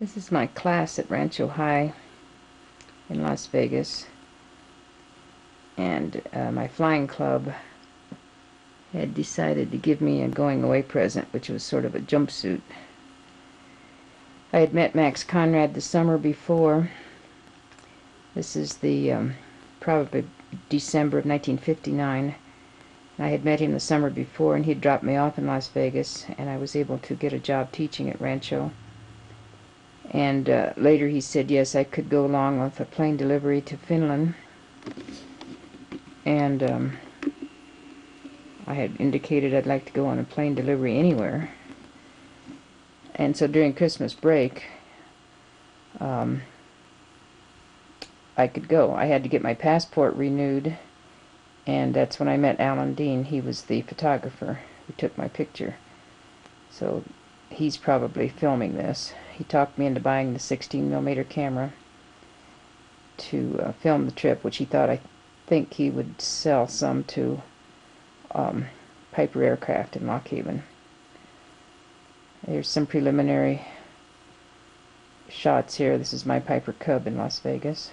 This is my class at Rancho High in Las Vegas, and my flying club had decided to give me a going away present, which was sort of a jumpsuit. I had met Max Conrad the summer before. This is the probably December of 1959. I had met him the summer before, and he'd dropped me off in Las Vegas, and I was able to get a job teaching at Rancho. And later he said yes, I could go along with a plane delivery to Finland. And I had indicated I'd like to go on a plane delivery anywhere. And so during Christmas break, I could go. I had to get my passport renewed, and that's when I met Alan Dean. He was the photographer who took my picture. So he's probably filming this. He talked me into buying the 16mm camera to film the trip, which he thought, I think he would sell some to Piper Aircraft in Lock Haven. There's some preliminary shots here. This is my Piper Cub in Las Vegas.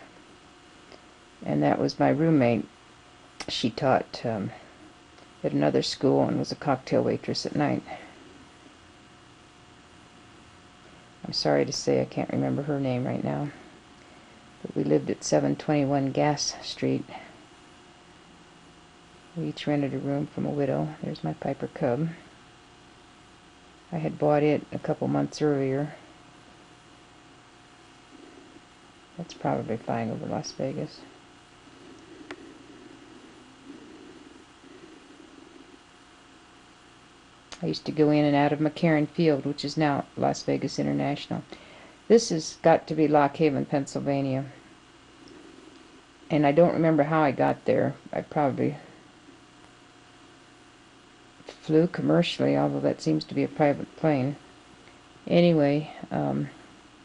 And that was my roommate. She taught at another school and was a cocktail waitress at night. I'm sorry to say I can't remember her name right now. But we lived at 721 Gas Street. We each rented a room from a widow. There's my Piper Cub. I had bought it a couple months earlier. That's probably flying over Las Vegas. I used to go in and out of McKaren Field, which is now Las Vegas International. This has got to be Lock Haven, Pennsylvania. And I don't remember how I got there. I probably flew commercially, although that seems to be a private plane. Anyway, I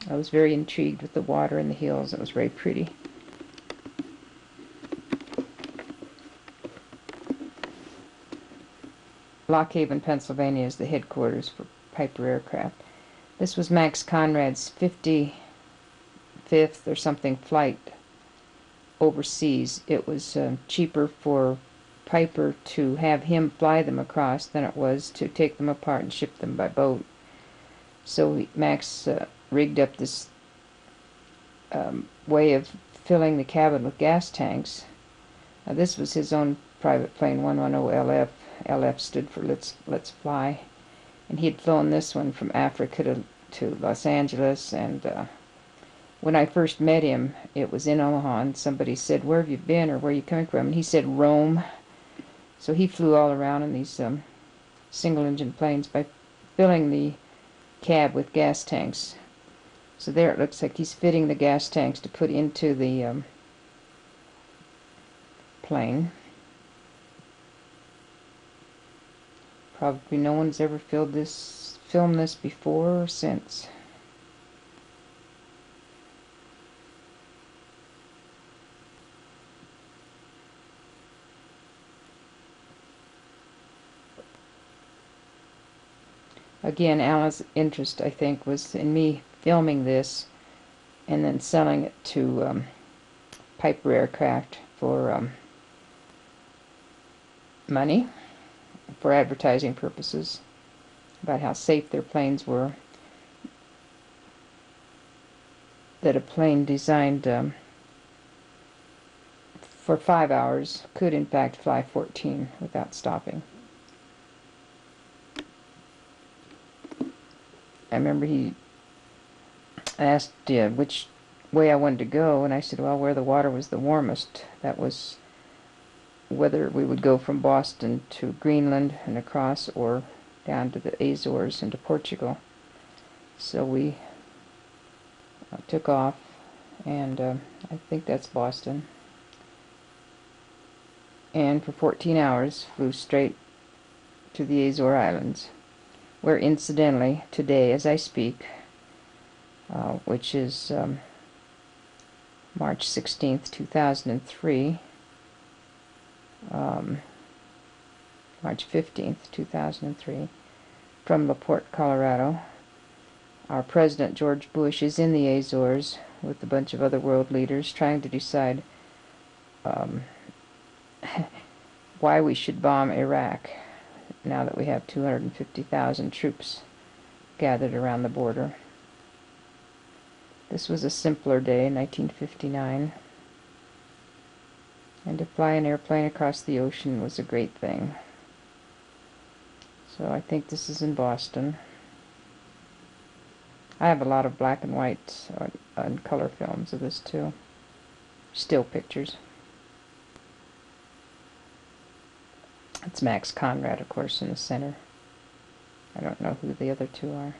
was very intrigued with the water and the hills. It was very pretty. Lock Haven, Pennsylvania is the headquarters for Piper Aircraft. This was Max Conrad's 55th or something flight overseas. It was cheaper for Piper to have him fly them across than it was to take them apart and ship them by boat. So Max rigged up this way of filling the cabin with gas tanks. Now, this was his own private plane, 110LF. LF stood for Let's Fly. And he had flown this one from Africa to Los Angeles. And when I first met him, it was in Omaha, and somebody said, "Where have you been, or where are you coming from?" And he said, "Rome." So he flew all around in these single-engine planes by filling the cab with gas tanks. So there it looks like he's fitting the gas tanks to put into the plane. Probably no one's ever filmed this before or since. Again, Alan's interest, I think, was in me filming this and then selling it to Piper Aircraft for money, for advertising purposes, about how safe their planes were. That a plane designed for 5 hours could in fact fly 14 without stopping. I remember he asked which way I wanted to go, and I said, well, where the water was the warmest. That was whether we would go from Boston to Greenland and across, or down to the Azores and to Portugal. So we took off, and I think that's Boston, and for 14 hours flew straight to the Azor Islands, where incidentally today as I speak, which is March 16th, 2003, March 15th, 2003, from LaPorte, Colorado, Our President George Bush is in the Azores with a bunch of other world leaders trying to decide why we should bomb Iraq now that we have 250,000 troops gathered around the border. This was a simpler day, 1959, and to fly an airplane across the ocean was a great thing. So I think this is in Boston. I have a lot of black and white and color films of this too. Still pictures. It's Max Conrad, of course, in the center. I don't know who the other two are.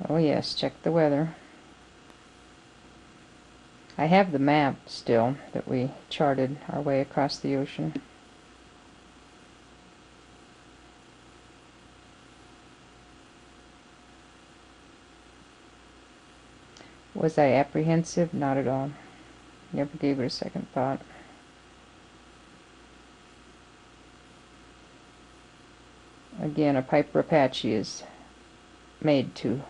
Oh yes, check the weather. I have the map still that we charted our way across the ocean. Was I apprehensive? Not at all. Never gave it a second thought. Again, a Piper Apache is made to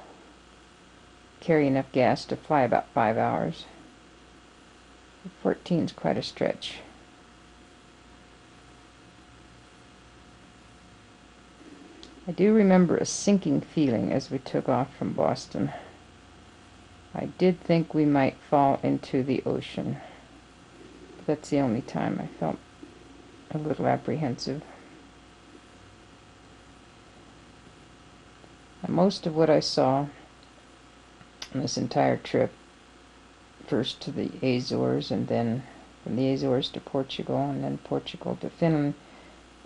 carry enough gas to fly about 5 hours. 14 is quite a stretch. I do remember a sinking feeling as we took off from Boston. I did think we might fall into the ocean. But that's the only time I felt a little apprehensive. And most of what I saw on this entire trip, first to the Azores and then from the Azores to Portugal and then Portugal to Finland,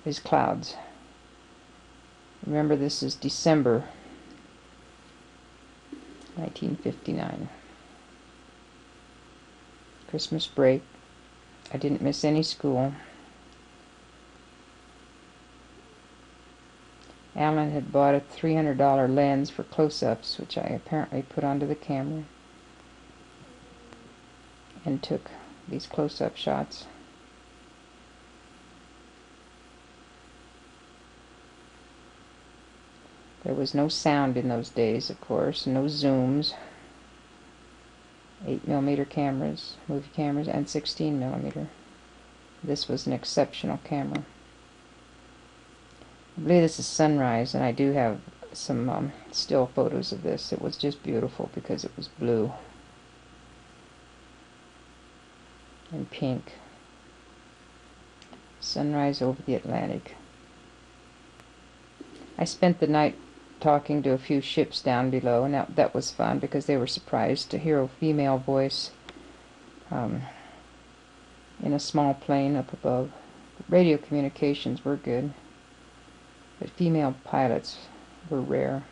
is clouds. Remember, this is December 1959. Christmas break. I didn't miss any school. Alan had bought a $300 lens for close-ups, which I apparently put onto the camera and took these close-up shots. There was no sound in those days, of course, no zooms, 8mm cameras, movie cameras, and 16mm. This was an exceptional camera. I believe this is sunrise, and I do have some still photos of this. It was just beautiful because it was blue and pink. Sunrise over the Atlantic. I spent the night talking to a few ships down below, and that was fun because they were surprised to hear a female voice in a small plane up above. Radio communications were good, but female pilots were rare.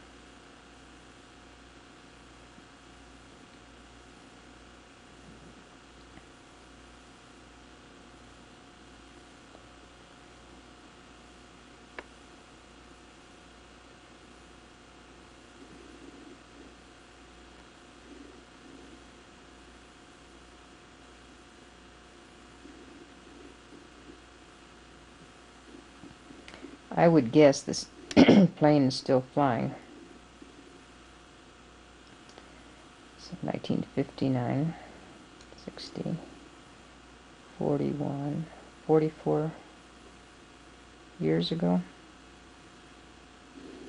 I would guess this plane is still flying. So 1959, 60, 41, 44 years ago.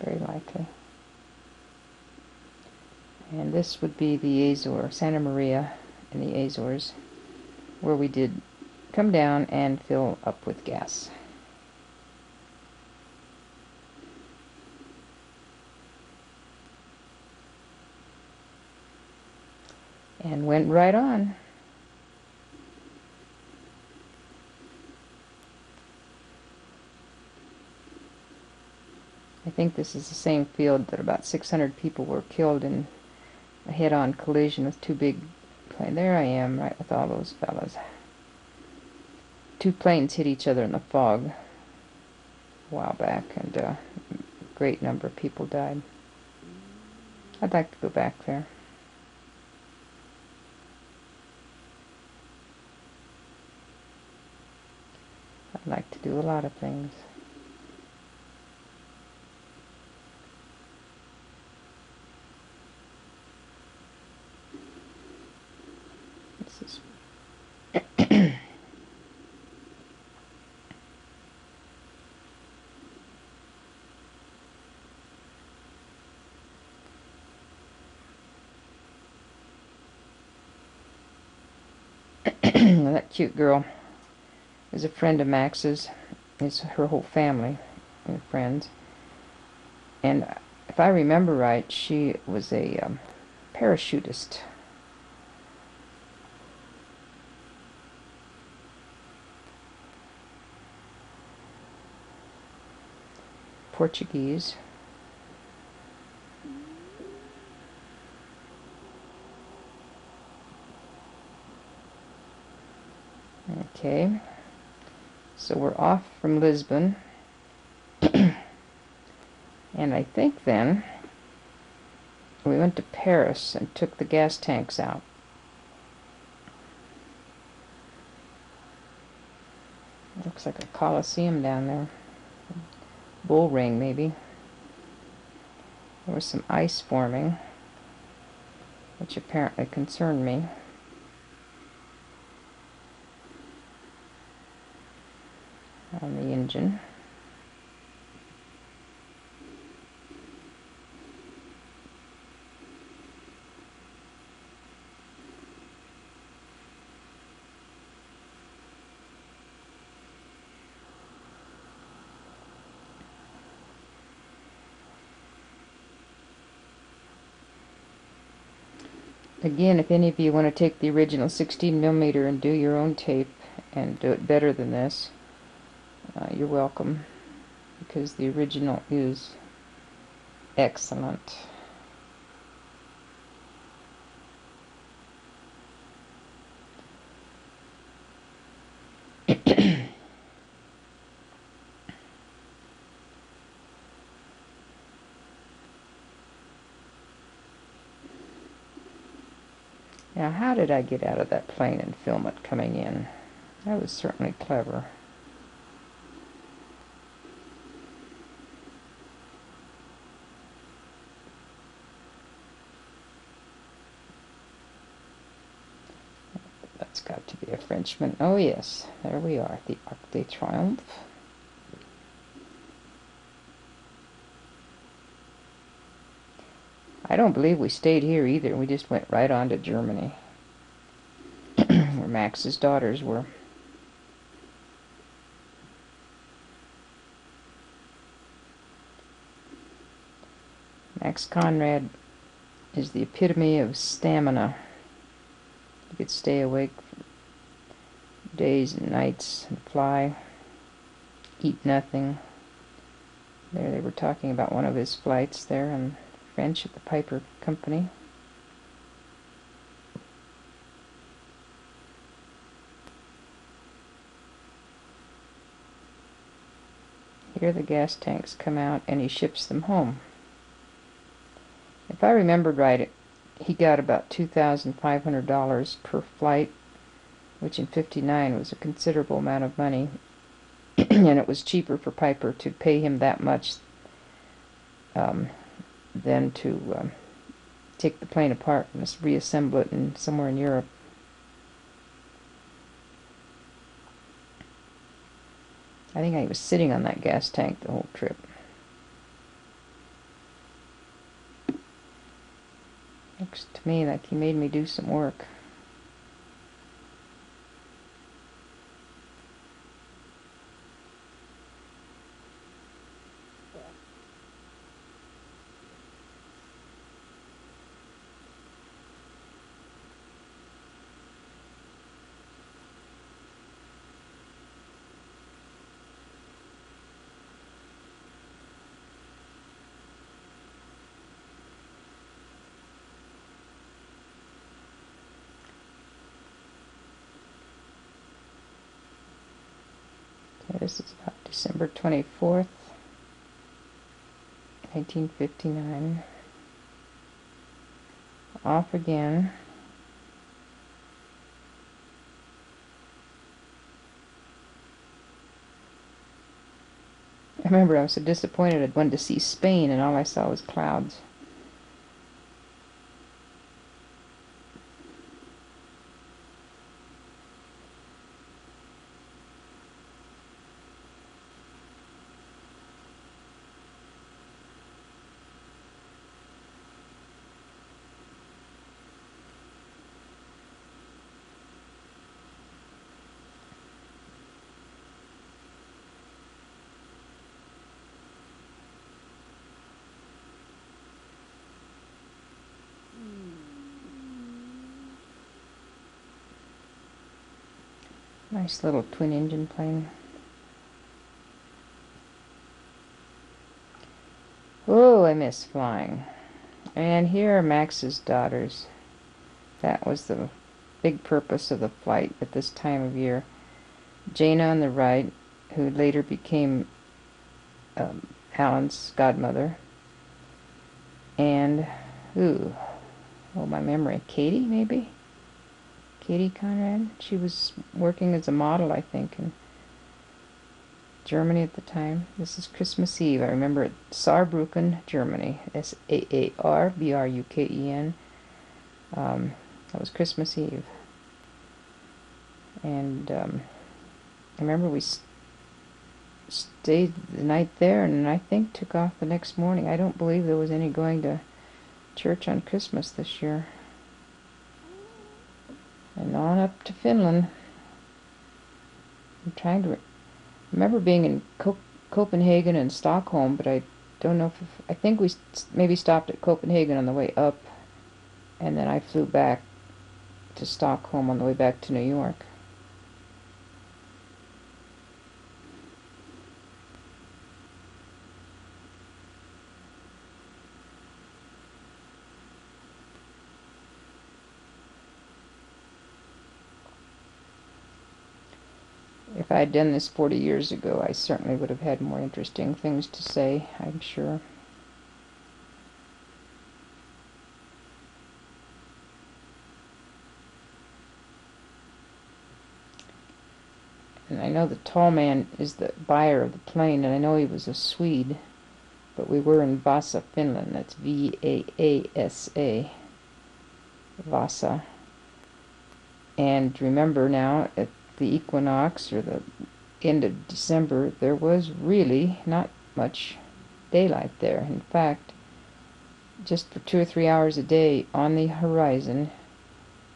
Very likely. And this would be the Azor, Santa Maria in the Azores, where we did come down and fill up with gas. And went right on. I think this is the same field that about 600 people were killed in a head-on collision with two big planes. There I am, right with all those fellas. Two planes hit each other in the fog a while back, and a great number of people died. I'd like to go back there. do a lot of things. This is that cute girl is a friend of Max's. It's her whole family and friends. And if I remember right, she was a parachutist. Portuguese. Okay, so we're off from Lisbon, and I think then we went to Paris and took the gas tanks out. Looks like a coliseum down there. Bull ring, maybe. There was some ice forming, which apparently concerned me. On the engine. Again, if any of you want to take the original 16mm and do your own tape and do it better than this, you're welcome, because the original is excellent. Now, how did I get out of that plane and film it coming in? That was certainly clever. That's got to be a Frenchman. Oh yes, there we are, the Arc de Triomphe. I don't believe we stayed here either. We just went right on to Germany, where Max's daughters were. Max Conrad is the epitome of stamina. He could stay awake for days and nights and fly, eat nothing. There they were talking about one of his flights there in French at the Piper Company. Here the gas tanks come out and he ships them home. If I remembered right, he got about $2,500 per flight, which in '59 was a considerable amount of money, and it was cheaper for Piper to pay him that much than to take the plane apart and just reassemble it somewhere in Europe. I think I was sitting on that gas tank the whole trip. Looks to me like he made me do some work. This is about December 24th, 1959. Off again. remember I was so disappointed. I'd wanted to see Spain, and all I saw was clouds. Nice little twin engine plane. Oh, I miss flying. And here are Max's daughters. That was the big purpose of the flight at this time of year. Jana on the right, who later became Alan's godmother. And, my memory, Katie, maybe? Katie Conrad. She was working as a model, I think, in Germany at the time. This is Christmas Eve. I remember it. Saarbrücken, Germany. Saarbruken. That was Christmas Eve. And I remember we stayed the night there, and I think took off the next morning. I don't believe there was any going to church on Christmas this year. And on up to Finland. I'm trying to remember being in Copenhagen and Stockholm, but I don't know if... I think we maybe stopped at Copenhagen on the way up, and then I flew back to Stockholm on the way back to New York. If I had done this 40 years ago, I certainly would have had more interesting things to say, I'm sure. And I know the tall man is the buyer of the plane, and I know he was a Swede, but we were in Vasa, Finland. That's V-A-A-S-A, Vasa. And remember now, at the equinox, or the end of December, there was really not much daylight there. In fact, just for 2 or 3 hours a day on the horizon,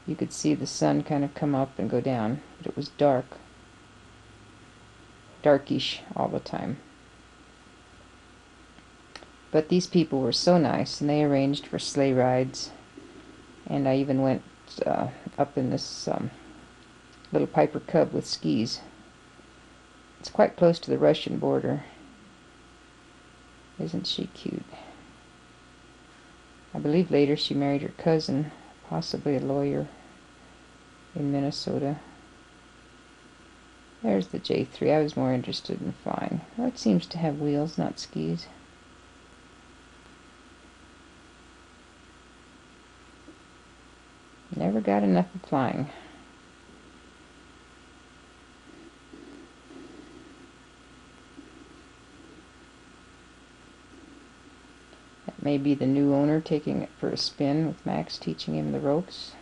you could see the sun kind of come up and go down, but it was darkish all the time. But these people were so nice, and they arranged for sleigh rides, and I even went up in this little Piper Cub with skis. It's quite close to the Russian border. Isn't she cute? I believe later she married her cousin, possibly a lawyer in Minnesota. There's the J3. I was more interested in flying. Well, it seems to have wheels, not skis. Never got enough of flying. That may be the new owner taking it for a spin with Max teaching him the ropes.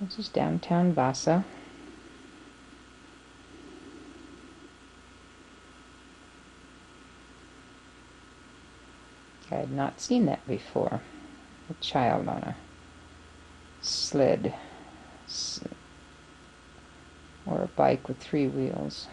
This is downtown Vasa. I had not seen that before. A child on a sled or a bike with 3 wheels.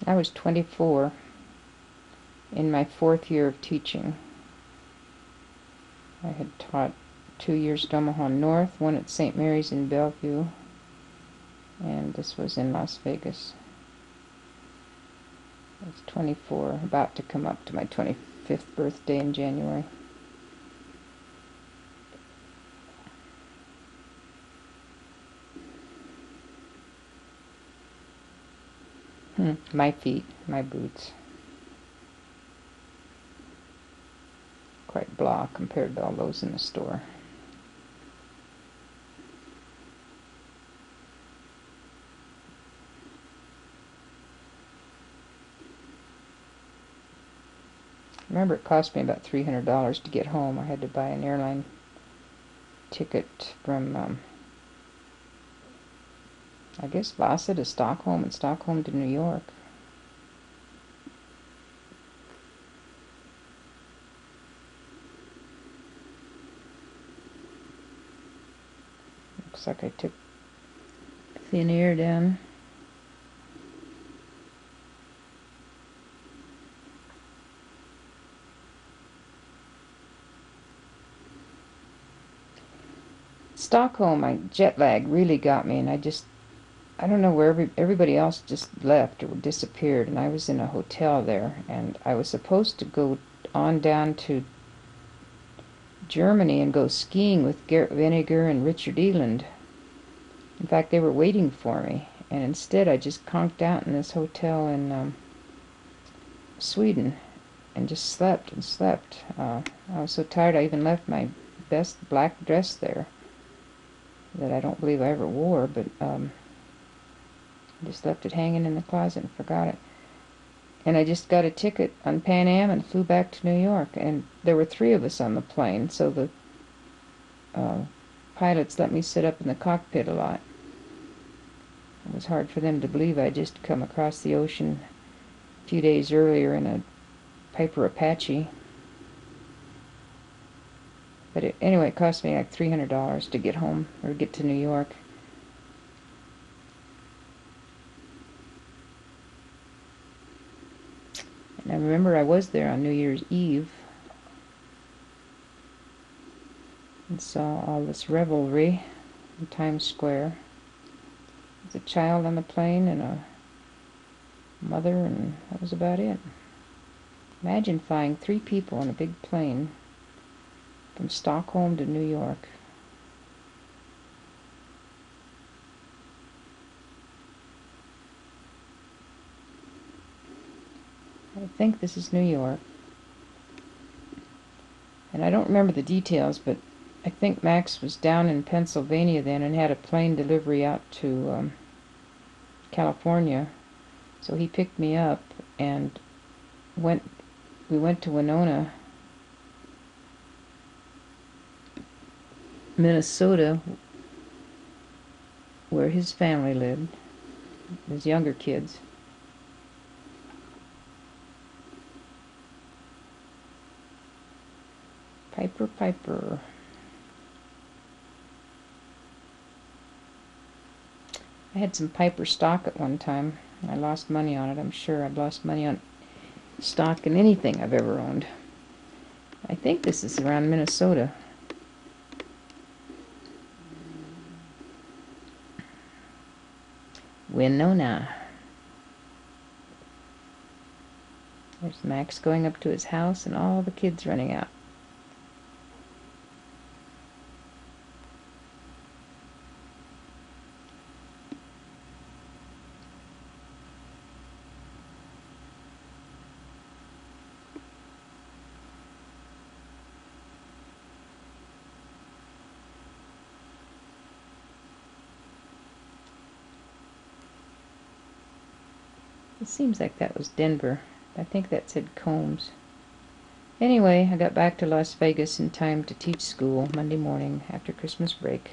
I was 24 in my 4th year of teaching. I had taught 2 years at Omaha North, 1 at St. Mary's in Bellevue, and this was in Las Vegas. I was 24, about to come up to my 25th birthday in January. My feet, my boots. Quite blah compared to all those in the store. Remember, it cost me about $300 to get home. I had to buy an airline ticket from, I guess, Vasa to Stockholm and Stockholm to New York. Looks like I took thin air down. Stockholm, my jet lag really got me, and I don't know where everybody else just left or disappeared, and I was in a hotel there, and I was supposed to go on down to Germany and go skiing with Gert Vinegar and Richard Eland. In fact, they were waiting for me, and instead I just conked out in this hotel in Sweden and just slept and slept. I was so tired I even left my best black dress there that I don't believe I ever wore, but just left it hanging in the closet and forgot it. And I just got a ticket on Pan Am and flew back to New York. And there were 3 of us on the plane, so the pilots let me sit up in the cockpit a lot. It was hard for them to believe I'd just come across the ocean a few days earlier in a Piper Apache. But anyway, it cost me like $300 to get home, or get to New York. And I remember I was there on New Year's Eve and saw all this revelry in Times Square. There's a child on the plane and a mother, and that was about it. Imagine flying 3 people on a big plane from Stockholm to New York. I think this is New York. And I don't remember the details, but I think Max was down in Pennsylvania then and had a plane delivery out to California. So he picked me up and we went to Winona, Minnesota, where his family lived, his younger kids. Piper, Piper. I had some Piper stock at one time. I lost money on it, I'm sure. I've lost money on stock in anything I've ever owned. I think this is around Minnesota. Winona. There's Max going up to his house and all the kids running out. It seems like that was Denver. I think that said Combs. Anyway, I got back to Las Vegas in time to teach school Monday morning after Christmas break.